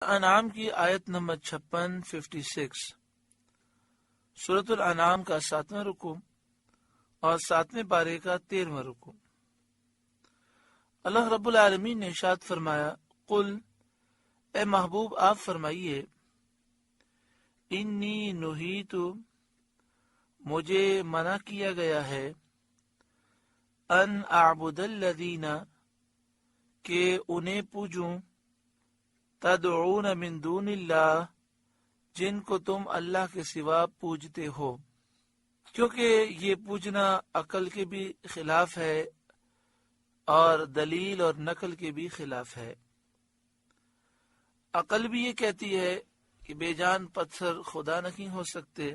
انعام کی آیت نمبر 56 سورۃ الانعام کا 7واں رکوع اور 7ویں پارے کا 13واں رکوع۔ اللہ رب العالمین نے ارشاد فرمایا، قل اے محبوب آپ فرمائیے، انی نہیت مجھے منع کیا گیا ہے، ان اعبد الذین کہ انہیں پوجوں، تدعون من دون اللہ جن کو تم اللہ کے سوا پوجتے ہو، کیونکہ یہ پوجنا عقل کے بھی خلاف ہے اور دلیل اور نقل کے بھی خلاف ہے۔ عقل بھی یہ کہتی ہے کہ بے جان پتھر خدا نہیں ہو سکتے،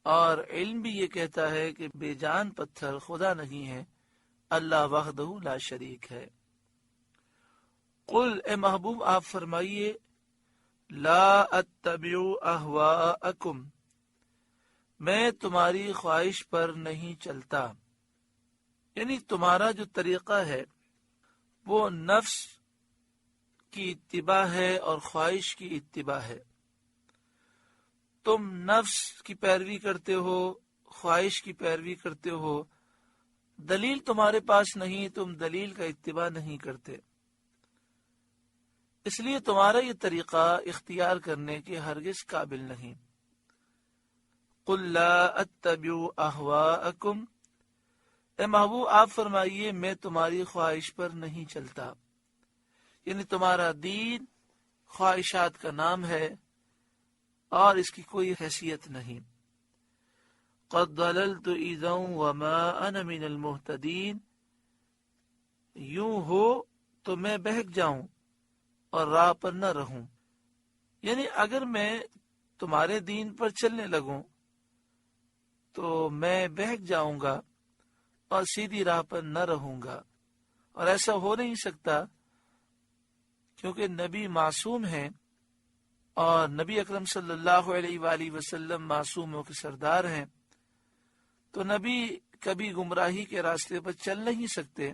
اور علم بھی یہ کہتا ہے کہ بے جان پتھر خدا نہیں ہے، اللہ وحدہ لا شریک ہے۔ قل اے محبوب آپ فرمائیے، لا اتبع اہواءکم میں تمہاری خواہش پر نہیں چلتا، یعنی تمہارا جو طریقہ ہے وہ نفس کی اتباع ہے اور خواہش کی اتباع ہے۔ تم نفس کی پیروی کرتے ہو، خواہش کی پیروی کرتے ہو، دلیل تمہارے پاس نہیں، تم دلیل کا اتباع نہیں کرتے، اس لیے تمہارا یہ طریقہ اختیار کرنے کے ہرگز قابل نہیں۔ قل لا اتبع اہواءکم اے محبوب آپ فرمائیے میں تمہاری خواہش پر نہیں چلتا، یعنی تمہارا دین خواہشات کا نام ہے اور اس کی کوئی حیثیت نہیں۔ قد ضللت اذا وما انا من المہتدین یوں ہو تو میں بہک جاؤں اور راہ پر نہ رہوں، یعنی اگر میں تمہارے دین پر چلنے لگوں تو میں بہک جاؤں گا اور سیدھی راہ پر نہ رہوں گا، اور ایسا ہو نہیں سکتا کیونکہ نبی معصوم ہیں اور نبی اکرم صلی اللہ علیہ وآلہ وسلم معصوموں کے سردار ہیں، تو نبی کبھی گمراہی کے راستے پر چل نہیں سکتے،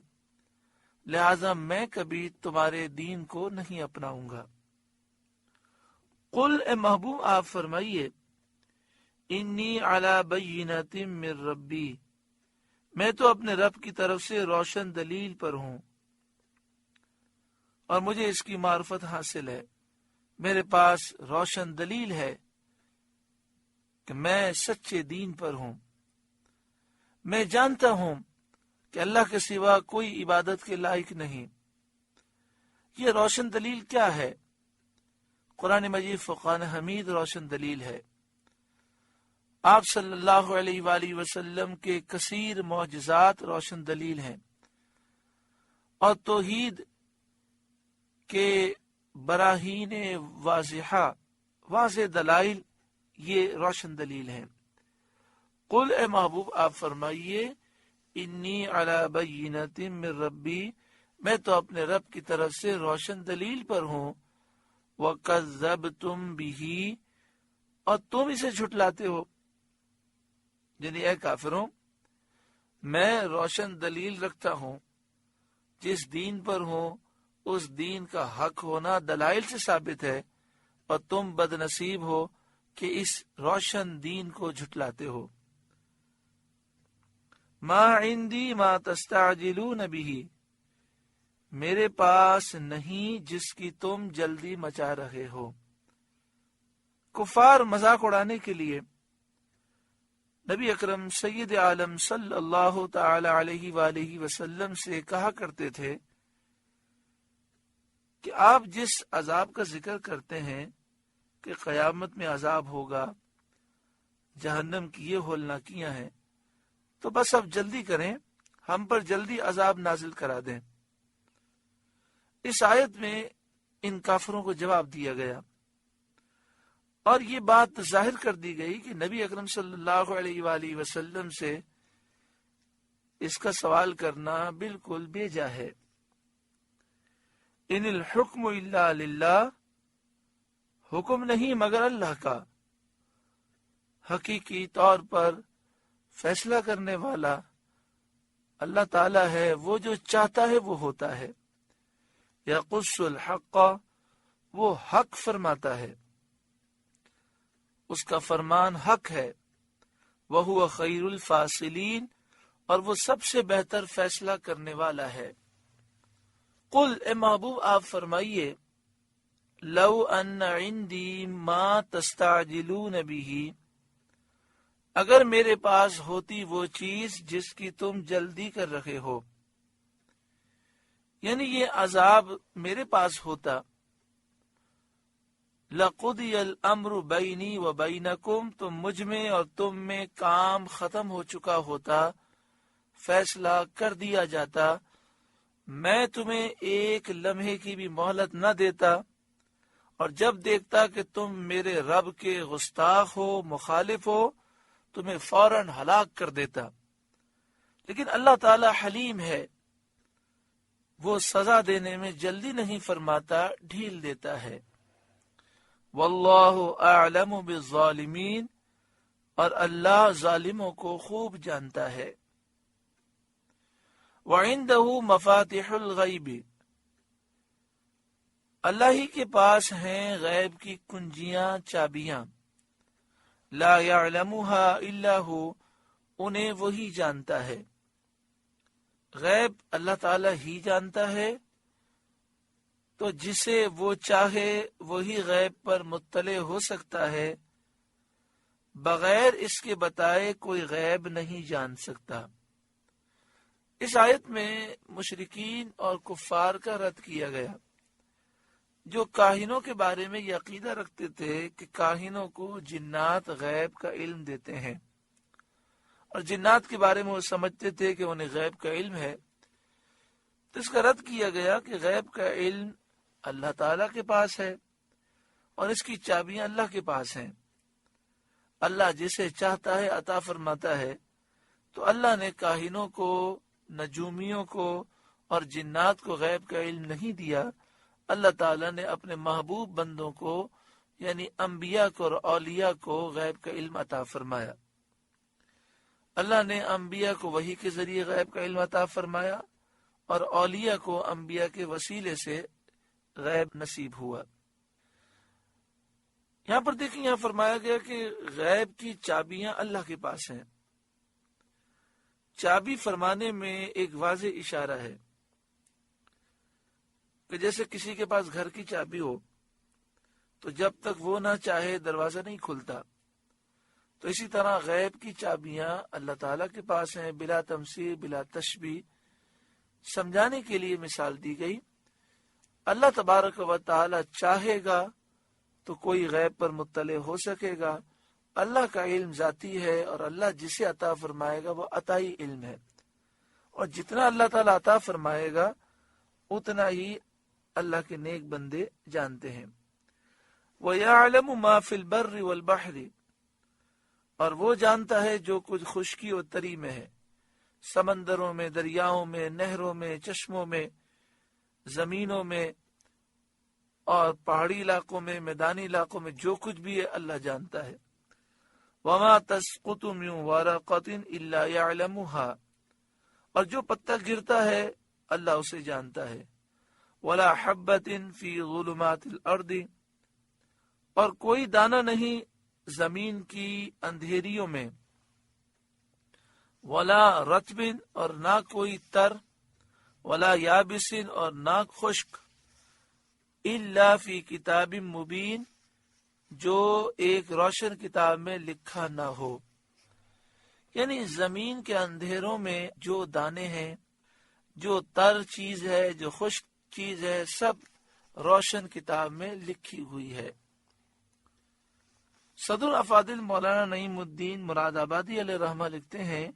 لہذا میں کبھی تمہارے دین کو نہیں اپناؤں گا۔ قل اے محبوب آپ فرمائیے، انی علی بینۃ من ربی میں تو اپنے رب کی طرف سے روشن دلیل پر ہوں اور مجھے اس کی معرفت حاصل ہے، میرے پاس روشن دلیل ہے کہ میں سچے دین پر ہوں، میں جانتا ہوں کہ اللہ کے سوا کوئی عبادت کے لائق نہیں۔ یہ روشن دلیل کیا ہے؟ قرآن مجید فرقان حمید روشن دلیل ہے۔ آپ صلی اللہ علیہ وآلہ وسلم کے کثیر معجزات روشن دلیل ہیں، اور توحید کے براہین واضح دلائل یہ روشن دلیل ہیں۔ قل اے محبوب آپ فرمائیے، انی علی بینۃ من ربی میں تو اپنے رب کی طرف سے روشن دلیل پر ہوں، وَكَذَّبْتُمْ بِهِ اور تم اسے جھٹلاتے ہو، یعنی اے کافروں میں روشن دلیل رکھتا ہوں، جس دین پر ہوں اس دین کا حق ہونا دلائل سے ثابت ہے، اور تم بد نصیب ہو کہ اس روشن دین کو جھٹلاتے ہو۔ ما عندی ما تستعجلون به میرے پاس نہیں جس کی تم جلدی مچا رہے ہو۔ کفار مذاق اڑانے کے لیے نبی اکرم سید عالم صلی اللہ تعالی علیہ وآلہ وسلم سے کہا کرتے تھے کہ آپ جس عذاب کا ذکر کرتے ہیں کہ قیامت میں عذاب ہوگا، جہنم کی یہ ہولناکیاں ہیں، تو بس اب جلدی کریں، ہم پر جلدی عذاب نازل کرا دیں۔ اس آیت میں ان کافروں کو جواب دیا گیا اور یہ بات ظاہر کر دی گئی کہ نبی اکرم صلی اللہ علیہ وآلہ وسلم سے اس کا سوال کرنا بالکل بیجا ہے۔ ان الحکم الا للہ حکم نہیں مگر اللہ کا، حقیقی طور پر فیصلہ کرنے والا اللہ تعالی ہے، وہ جو چاہتا ہے وہ ہوتا ہے۔ یقص الحق وہ حق فرماتا ہے، اس کا فرمان حق ہے، وَهُوَ خَيْرُ الْفَاصِلِينَ، اور وہ سب سے بہتر فیصلہ کرنے والا ہے۔ قل، اے محبوب آپ فرمائیے، لو ان عندی ما تستعجلون به، اگر میرے پاس ہوتی وہ چیز جس کی تم جلدی کر رہے ہو، یعنی یہ عذاب میرے پاس ہوتا، لَقُضِيَ الْأَمْرُ بَيْنِي وَبَيْنَكُمْ، تو مجھ میں اور تم میں کام ختم ہو چکا ہوتا، فیصلہ کر دیا جاتا، میں تمہیں ایک لمحے کی بھی مہلت نہ دیتا، اور جب دیکھتا کہ تم میرے رب کے گستاخ ہو، مخالف ہو، تمہیں فوراً ہلاک کر دیتا۔ لیکن اللہ تعالی حلیم ہے، وہ سزا دینے میں جلدی نہیں فرماتا، ڈھیل دیتا ہے۔ واللہ اعلم بالظالمین، اور اللہ ظالموں کو خوب جانتا ہے۔ وعنده مفاتح الغیب، اللہ ہی کے پاس ہیں غیب کی کنجیاں، چابیاں، لا يعلمها الا هو، انہیں وہی جانتا ہے۔ غیب اللہ تعالی ہی جانتا ہے، تو جسے وہ چاہے وہی غیب پر مطلع ہو سکتا ہے، بغیر اس کے بتائے کوئی غیب نہیں جان سکتا۔ اس آیت میں مشرکین اور کفار کا رد کیا گیا، جو کاہنوں کے بارے میں یہ عقیدہ رکھتے تھے کہ کاہنوں کو جنات غیب کا علم دیتے ہیں، اور جنات کے بارے میں وہ سمجھتے تھے کہ انہیں غیب کا علم ہے۔ تو اس کا رد کیا گیا کہ غیب کا علم اللہ تعالیٰ کے پاس ہے، اور اس کی چابیاں اللہ کے پاس ہیں۔ اللہ جسے چاہتا ہے عطا فرماتا ہے، تو اللہ نے کاہنوں کو، نجومیوں کو اور جنات کو غیب کا علم نہیں دیا۔ اللہ تعالیٰ نے اپنے محبوب بندوں کو یعنی انبیاء کو اور اولیاء کو غیب کا علم عطا فرمایا۔ اللہ نے انبیاء کو وحی کے ذریعے غیب کا علم عطا فرمایا، اور اولیاء کو انبیاء کے وسیلے سے غیب نصیب ہوا۔ یہاں پر دیکھیں، یہاں فرمایا گیا کہ غیب کی چابیاں اللہ کے پاس ہیں۔ چابی فرمانے میں ایک واضح اشارہ ہے کہ جیسے کسی کے پاس گھر کی چابی ہو تو جب تک وہ نہ چاہے دروازہ نہیں کھلتا، تو اسی طرح غیب کی چابیاں اللہ تعالیٰ کے پاس ہیں، بلا تمثیل، بلا تشبیہ۔ سمجھانے کے لیے مثال دی گئی، اللہ تبارک و تعالی چاہے گا تو کوئی غیب پر مطلع ہو سکے گا۔ اللہ کا علم ذاتی ہے، اور اللہ جسے عطا فرمائے گا وہ عطائی علم ہے، اور جتنا اللہ تعالیٰ عطا فرمائے گا اتنا ہی اللہ کے نیک بندے جانتے ہیں۔ وَيَعْلَمُ مَا فِي الْبَرِّ وَالْبَحْرِ، اور وہ جانتا ہے جو کچھ خشکی اور تری میں ہے، سمندروں میں، دریاؤں میں، نہروں میں، چشموں میں، زمینوں میں اور پہاڑی علاقوں میں، میدانی علاقوں میں، جو کچھ بھی ہے اللہ جانتا ہے۔ وَمَا تَسْقُطُ مِن وَرَقَةٍ إِلَّا يَعْلَمُهَا، اور جو پتا گرتا ہے اللہ اسے جانتا ہے۔ وَلَا حَبَّةٍ فِي ظُلُمَاتِ الْأَرْضِ، اور کوئی دانہ نہیں زمین کی اندھیریوں میں۔ وَلَا رَطْبٍ، اور نہ کوئی تر، وَلَا يَابِسٍ، اور نہ خشک، إِلَّا فِي كِتَابٍ مُبِينٍ، جو ایک روشن کتاب میں لکھا نہ ہو۔ یعنی زمین کے اندھیروں میں جو دانے ہیں، جو تر چیز ہے، جو خشک چیز ہے، سب روشن کتاب میں لکھی ہوئی ہے۔ صدر الافاضل مولانا نعیم الدین مراد آبادی علیہ رحمہ لکھتے ہیں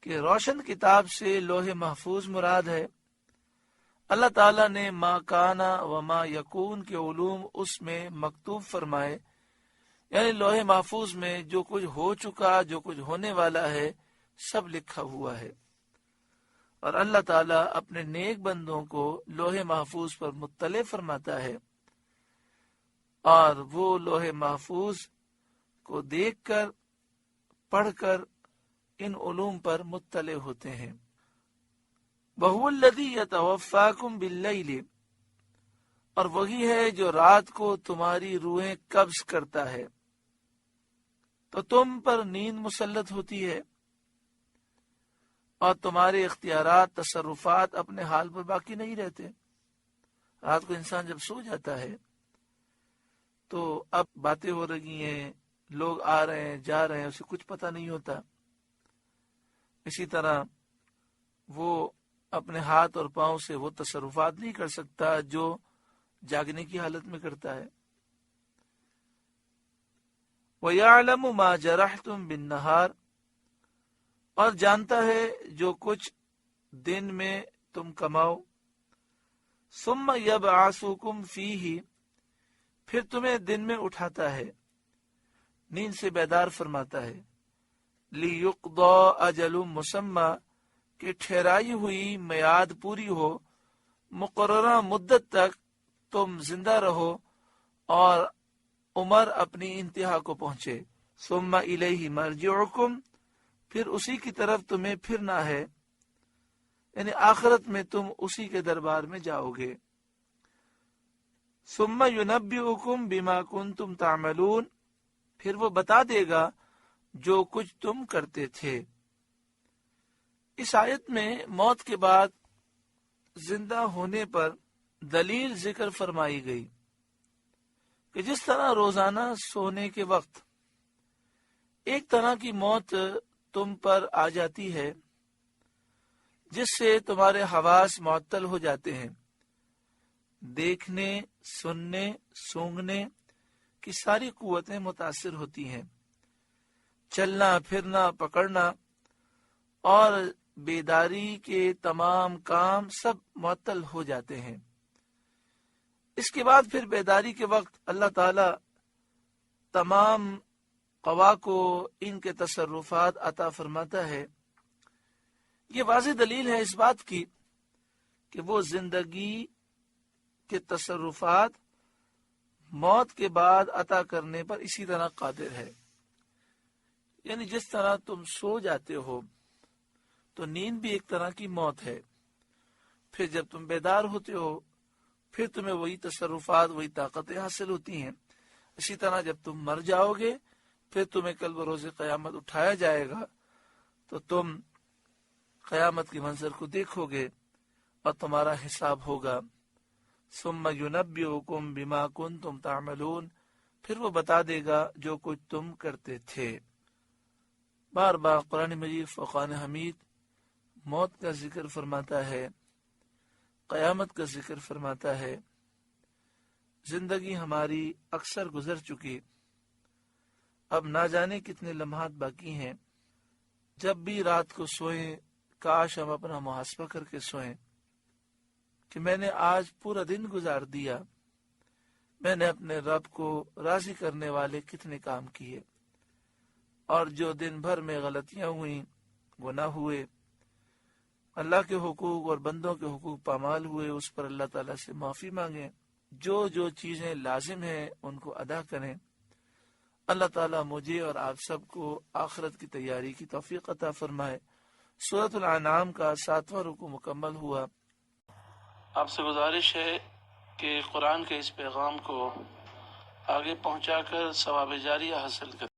کہ روشن کتاب سے لوح محفوظ مراد ہے۔ اللہ تعالیٰ نے ما کانا و ما یکون کے علوم اس میں مکتوب فرمائے، یعنی لوح محفوظ میں جو کچھ ہو چکا، جو کچھ ہونے والا ہے، سب لکھا ہوا ہے۔ اور اللہ تعالیٰ اپنے نیک بندوں کو لوح محفوظ پر مطلع فرماتا ہے، اور وہ لوح محفوظ کو دیکھ کر، پڑھ کر ان علوم پر مطلع ہوتے ہیں۔ وَهُوَ الَّذِي يَتَوَفَّاكُمْ بِاللَّيْلِ، اور وہی ہے جو رات کو تمہاری روحیں قبض کرتا ہے، تو تم پر نیند مسلط ہوتی ہے اور تمہارے اختیارات، تصرفات اپنے حال پر باقی نہیں رہتے۔ رات کو انسان جب سو جاتا ہے تو اب باتیں ہو رہی ہیں، لوگ آ رہے ہیں جا رہے ہیں، اسے کچھ پتہ نہیں ہوتا۔ اسی طرح وہ اپنے ہاتھ اور پاؤں سے وہ تصرفات نہیں کر سکتا جو جاگنے کی حالت میں کرتا ہے۔ وَيَعْلَمُ مَا جَرَحْتُمْ بِالنَّهَارِ، اور جانتا ہے جو کچھ دن میں تم کماؤ۔ ثُمَّ يَبْعَثُكُمْ فِيهِ، پھر تمہیں دن میں اٹھاتا ہے، نیند سے بیدار فرماتا ہے۔ لِيُقْضَى أَجَلٌ مُّسَمًّى، کہ ٹھہرائی ہوئی میعاد پوری ہو، مقررہ مدت تک تم زندہ رہو اور عمر اپنی انتہا کو پہنچے۔ ثُمَّ إِلَيْهِ مَرْجِعُكُمْ، پھر اسی کی طرف تمہیں پھرنا ہے، یعنی آخرت میں تم اسی کے دربار میں جاؤ گے۔ ثُمَّ يُنَبِّئُكُمْ بِمَا كُنتُمْ تَعْمَلُونَ، پھر وہ بتا دے گا جو کچھ تم کرتے تھے۔ اس آیت میں موت کے بعد زندہ ہونے پر دلیل ذکر فرمائی گئی کہ جس طرح روزانہ سونے کے وقت ایک طرح کی موت تم پر آ جاتی ہے جس سے تمہارے حواس معطل ہو جاتے ہیں، دیکھنے، سننے، سونگھنے کی ساری قوتیں متاثر ہوتی ہیں، چلنا پھرنا پکڑنا اور بیداری کے تمام کام سب معطل ہو جاتے ہیں۔ اس کے بعد پھر بیداری کے وقت اللہ تعالی تمام قوا کو ان کے تصرفات عطا فرماتا ہے۔ یہ واضح دلیل ہے اس بات کی کہ وہ زندگی کے تصرفات موت کے بعد عطا کرنے پر اسی طرح قادر ہے۔ یعنی جس طرح تم سو جاتے ہو تو نیند بھی ایک طرح کی موت ہے، پھر جب تم بیدار ہوتے ہو پھر تمہیں وہی تصرفات، وہی طاقتیں حاصل ہوتی ہیں۔ اسی طرح جب تم مر جاؤ گے پھر تمہیں کل بروز قیامت اٹھایا جائے گا تو تم قیامت کے منظر کو دیکھو گے اور تمہارا حساب ہوگا۔ ثم ينبئكم بما كنتم تعملون، پھر وہ بتا دے گا جو کچھ تم کرتے تھے۔ بار بار قرآن مجید فقان حمید موت کا ذکر فرماتا ہے، قیامت کا ذکر فرماتا ہے۔ زندگی ہماری اکثر گزر چکی، اب نہ جانے کتنے لمحات باقی ہیں۔ جب بھی رات کو سوئیں کاش ہم اپنا محاسبہ کر کے سوئیں کہ میں نے آج پورا دن گزار دیا، میں نے اپنے رب کو راضی کرنے والے کتنے کام کیے، اور جو دن بھر میں غلطیاں ہوئیں، گناہ ہوئے، اللہ کے حقوق اور بندوں کے حقوق پامال ہوئے، اس پر اللہ تعالیٰ سے معافی مانگیں، جو چیزیں لازم ہیں ان کو ادا کریں۔ اللہ تعالیٰ مجھے اور آپ سب کو آخرت کی تیاری کی توفیق عطا فرمائے۔ سورۃ الانعام کا 7واں رکوع مکمل ہوا۔ آپ سے گزارش ہے کہ قرآن کے اس پیغام کو آگے پہنچا کر ثواب جاریہ حاصل کریں۔